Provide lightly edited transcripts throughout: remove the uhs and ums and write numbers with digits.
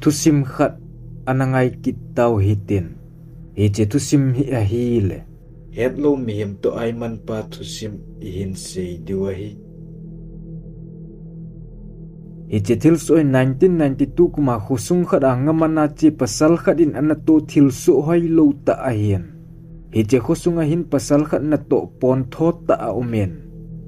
Tusim khat anangai kitau hitin. Hiche tusim hi ahile. Het lo mihim to aiman pa tusim ihin sei diwahi. Hiche tilsoi 1992 kuma khusung khat angamana che pasal khatin anato tilso hoi lo ta ahian. Hiche khusung ahin pasal khat na to pon thot ta a umen.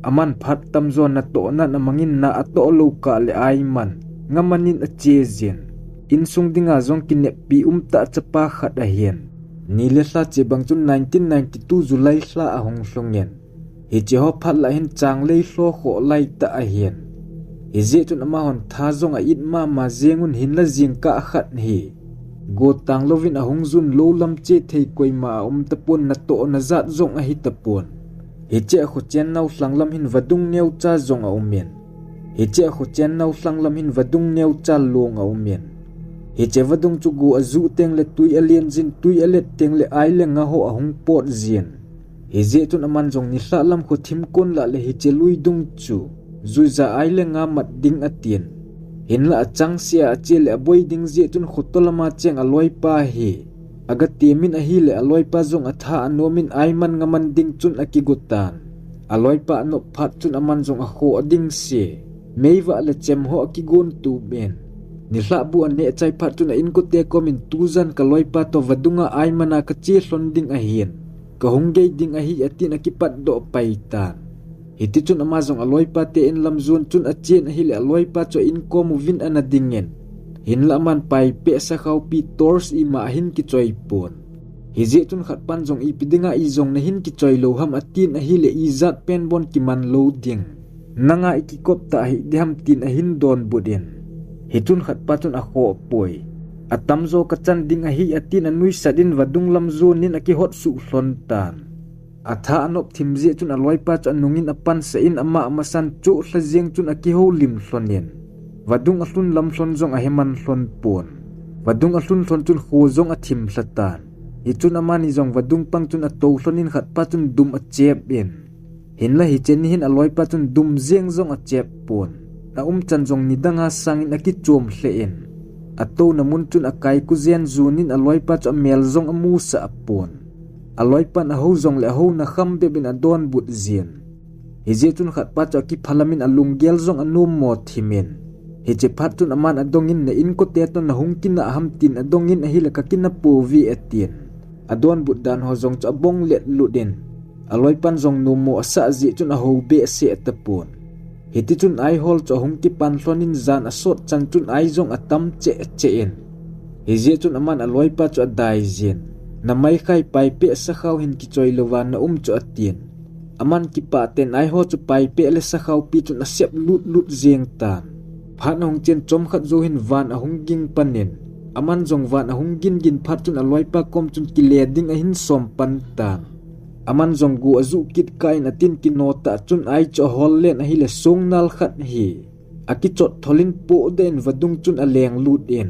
Aman phat tamzo na to na namangin na ato lo ka le aiman ngamanin a chezien. Insung dinga zong kinepi ta chapa khat ahian. Nile hla che bangchun 1992 July hla ahong hlongen. Hiche ho phat la hin chang lei hlo kho lai ta ahian. Hize chun ama hon tha zong a it ma zengun hin la jing ka khat hi. Go tang lovin ahong zun lo lam che thei koi ma tapon na to na zat zong a hi tapon. Hiche khu chen nau hlanglam hin vadung neu cha zong a umen. Hiche khu chen nau hlanglam hin vadung neu cha long a umen. Hiche vadung chu gu azu teng le tui alien jin tui alet teng le ai le nga ho ahong pot zien. Hize chun aman zong ni hla lam khu thim kon la le hiche lui dung chu. Zui za ai le nga mat ding atien. Hin la achang sia ache le aboy ding zie chun khutolama cheng aloi pa hi. Aga temin ahi le aloi pa zong atha anomin aiman ngaman ding chun akigutan. Aloi pa ano phat chun aman zong akho ading se. Meiwa le chem ho akigun tu ben. Nihla bu ane chai phat chun in ko te komin tuzan kaloi pa to vadunga aimana ka che hlon ding ahian. Ka hunggei ding ahi atin akipat do paitan. Hiti chun amazong aloi pa te in lamzun chun achen ahi le aloi pa cho in ko movin anadingen. Hin la man pai pe sa khau pi tors i ma hin ki choi pon. Hize chun khat pan zong ipidinga i zong na hin ki choi lo ham atin ahi le izat pen bon ki man lo ding. Nanga ikikop ta ahi diham tin ahin don budin. Hitun khat pa chun akho poi. Atamzo kachan ding ahi atin anui sadin vadung lamzo nin aki hot su hlontan. Atha anop thimze chun aloi pa cho anungin apan sa in ama amasan chu hlazeng chun aki ho lim hlonien. Vadung ahlun lam hlon zong ahiman hlon pon. Vadung ahlun hlon chun khu zong athim hlatan. Hichun amani zong vadung pang chun ato hlonin khat pa chun dum achep in. Hin la hi chen hin aloi pa chun dum zeng zong achep pon. Na chan zong nidanga sangin aki chom hle in. Ato namun chun akai ku zen zunin aloi pa cho mel zong amu sa apon. Aloi pa na ho zong le ho na kham be bin adon but zien. Hize chun khat pa cho ki phalamin alunggel zong anum mo thimin. Hiche phat chun aman adongin na in ko te to na hungkin na hamtin adongin ahila kakina po vi etin. Adon but dan ho zong cho bong let ludin. Aloi pan zong numo asa zi chun aho be se etapon. Hiti chun ai hol cho hungki pan hlonin zan asot chang chun ai zong atam che in. Hize chun aman aloi pa cho adai zin. Na may khay pai pe sa khaw hin ki choy lowan na cho atien. Aman ki pa ten ai ho cho pai pe le sa khaw pi chun asep lut zeng tan. Phat hong chen chom khat zo hin van ahung ging panin. Aman zong van ahung gin phat chun aloi pa kom chun ki le ding ahin som pan tan. Aman zong gu azu kit kain atin kinota chun ai cho hol len ahi le song nal khat hi. Aki chot tholin po den vadung chun aleng lut in.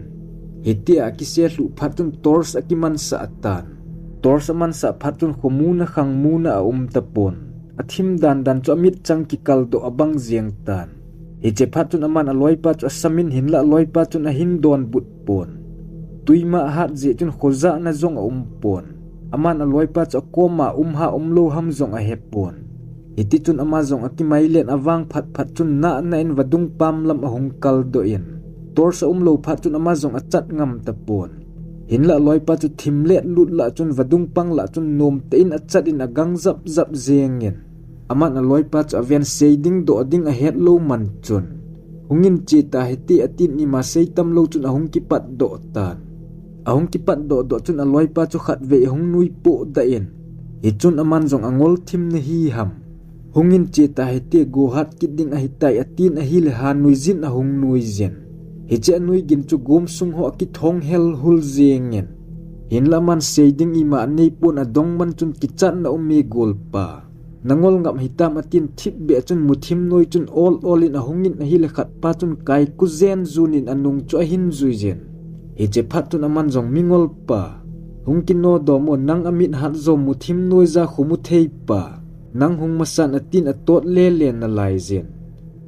Hiti aki se lu phat chun tors aki man sa atan. Tors man sa phat chun khomuna khang muna tapon. Athim dan cho amit chang ki kaldo abang zeng tan. Hiche phat chun aman aloi pa cho asamin hin la aloi pa chun ahin don but pon. Tuima hat je chun khoza na zong pon. Aman aloi pa cho koma ha lo ham zong a hepon. Hiti chun ama zong aki mailen awang phat chun na in vadung pam lam ahong kaldo in. Tor sa lo phat chun ama zong achat ngam tapon. Hin la aloi pa chu thimlet lut la chun vadung pang la chun nom te in achat in agang zap zengin. Aman aloi pa chu aven seiding do ding a het lo man chun. Hungin che ta hiti atin ni ma seitam lo chun ahong kipat do tan. Ahong kipat do chun aloi pa chu khat ve hong nui po da in. Hi chun aman zong angol thim na hi ham. Hungin che ta hiti go hat kiding a hitai atin a hi le ha nui zin ahong nui zen. Hi che nui gin chu gom sung ho ki thong hel hul zengin. Hin la man seiding ima nei pon adong man chun kichan na gol pa. Nangol ngam hitam atin thip be chun muthim noi chun all in ahongin a hi le khat pa chun kai ku zen zunin anung cho hin zui zen. Hiche phat chun aman zong mingol pa. Hungkin no do mo nang amit hat zo muthim noi za khumu thei pa. Nang hung masan atin atot le na lai zen.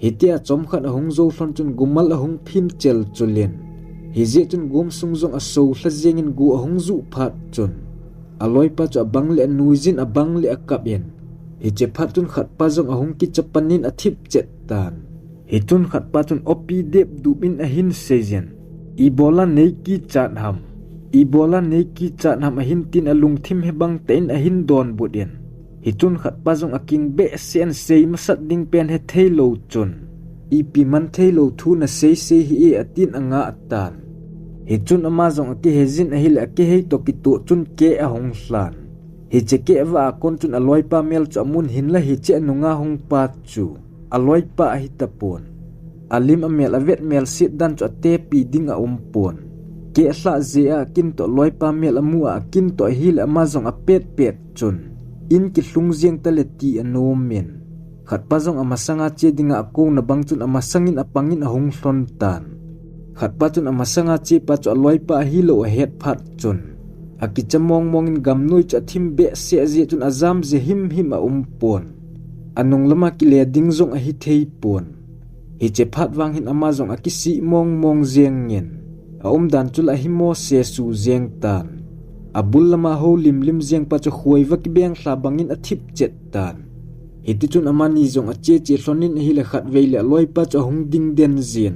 Hiti a chom khat ahong zo hlon chun gumal ahong phin chel chulen. Hizi chun gom sungjong a so hla zengin gu ahong zu phat chun aloi pa chu abang le nuizin abang le akap yen hi che phat chun khat pa jong ahong ki chapanin a thip chet tan hi chun khat pa chun opi dep du bin a hin sejen ibola nei ki chat ham a hin tin alung thim he bang ten a hin don budien hi chun khat pa jong aking be sen sei masat ding pen he thailo chun ipi man thailo thu na sei hi e atin anga atan hi chun ama jong aki hezin a hil aki hei to ki tu chun ke a hong hlan hi che ke wa kon chun aloi pa mel chu amun hin la hi che nunga hong pa chu aloi pa hi tapon alim amel avet mel sit dan chu te pi ding a umpon ke hla zia kin to loi pa mel amu a kin to hil ama jong a pet chun in ki hlung jiang ta le ti anom men khat pa jong ama sanga che dinga ko na bang chun ama sangin apangin a hong hlon tan khat pa chun ama sanga che pa chu loi pa hi lo het phat chun aki chamong mongin gamnoi cha thim be se je chun azam je him a umpon anung lama ki le ding jong a hi thei pon hi che phat wang hin ama jong aki si mong jeng ngen a dan chula hi mo se su jeng tan abul lama ho lim jeng pa chu khuai wa ki beng hla bangin a thip chet tan hiti chun amani jong a che hlonin hi le khat veile loi pa chu hung ding den zin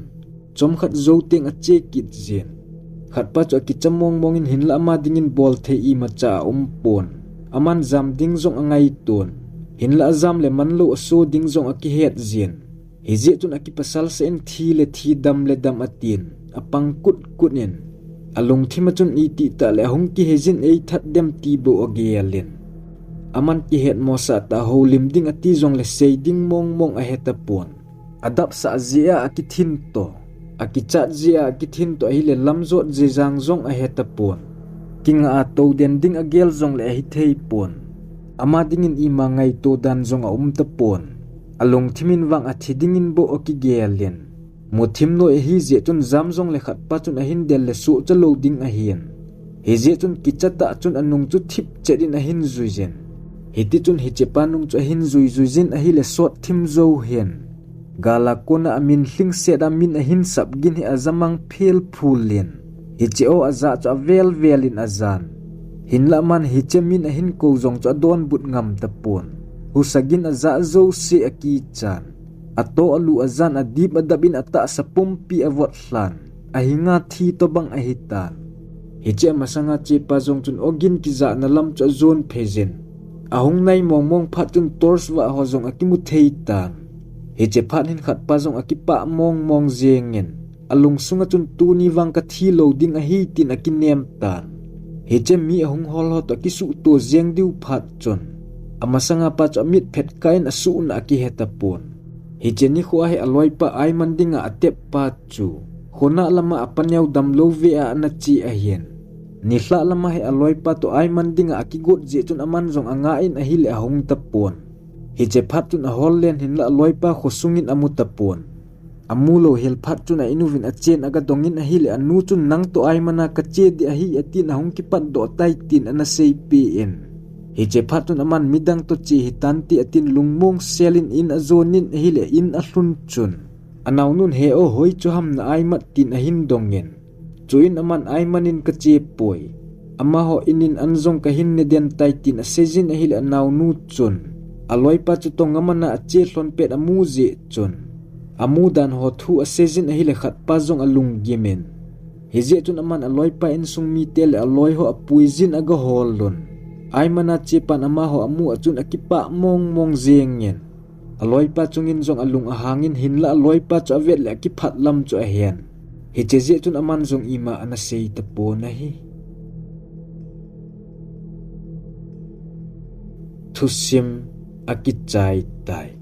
chom khat zo teng a che kit zin khat pa chu ki chamong mongin hin la ama dingin bol the i ma cha pon aman zam ding jong angai ton hin la zam le man lo so ding jong a ki het zin hi je chun aki pasal sen thi le thi dam atin apang kut nen alung thima chun i ti ta le hung ki hezin ei that dem ti bo agelin aman ki het mo sa ta ho lim ding ati jong le sei ding mong a heta pon adap sa zia aki thin to aki chat zia aki thin to hi le lamzot je jang jong a heta pon king a to den ding agel jong le hi thei pon ama dingin i mangai to dan jong a ta pon alung thimin wang a thidingin bo oki gelin mo thim no hi je chun zam jong le khat pa chun a hin del le su chalo ding a hian hi je chun kichata chun anung chu thip chedin a hin zuijen hiti chun hi chepanung chu hin zuizin a hi le sot thim zo hian gala kona amin hling se da min a hin sap gin hi azamang phel phulin hi che o aza chu velin azan hin la man hi che min a hin ko jong chu don but ngam ta pon husagin aza zo se aki chan ato alu azan adip adabin ata sa pumpi avot hlan ahinga thi to bang ahitan hi che masanga che pa jong chun ogin ki za na lam cha zon phejen ahong nai mong phat chun tors wa ho jong akimu thei tan hi che phat hin khat pa jong akipa mong jengen alung sunga chun tu ni wang ka thi lo ding a hi tin akinem tan hi che mi ahong hol ho to ki su to jeng diu phat chun amasanga pa cha mit phet kain asu na ki heta pon hi che ni kho ai aloi pa ai mandinga atep pa chu khona lama apanyau dam lo ve a na chi a hian ni hla lama he aloi pa to ai mandinga akigot je chun aman jong anga in a hil a hong tapon hi che phat chun a hol len hin la aloi pa khosungin amu tapon amulo hel phat chun a inuvin a chen aga dongin a hil anu chun nang to ai mana ka che di a hi atin a hong ki pat do tai tin ana sei pn hi che phat chun aman midang to chi hitan ti atin lungmong selin in a zonin a hil in a hlun chun anaw nun he o hoi chu ham na ai mat tin a hin dongen chuin aman ai manin ka che poi ama ho inin anjong ka hin ne den tai tin a sejin a hil anaw nu chun aloi pa chu tong amana a che hlon pet amu je chun amu dan ho thu a sejin a hil khat pa jong alung gimen hi je chun aman aloi pa in sung mi tel aloi ho apuizin aga holon ai mana che pan ama ho amu achun akipa mong jengen aloi pa chungin jong alung a hangin hin la aloi pa chu avet le ki phat lam chu a hian hi che je chun aman jong ima ana sei ta po na hi thusim akichai tai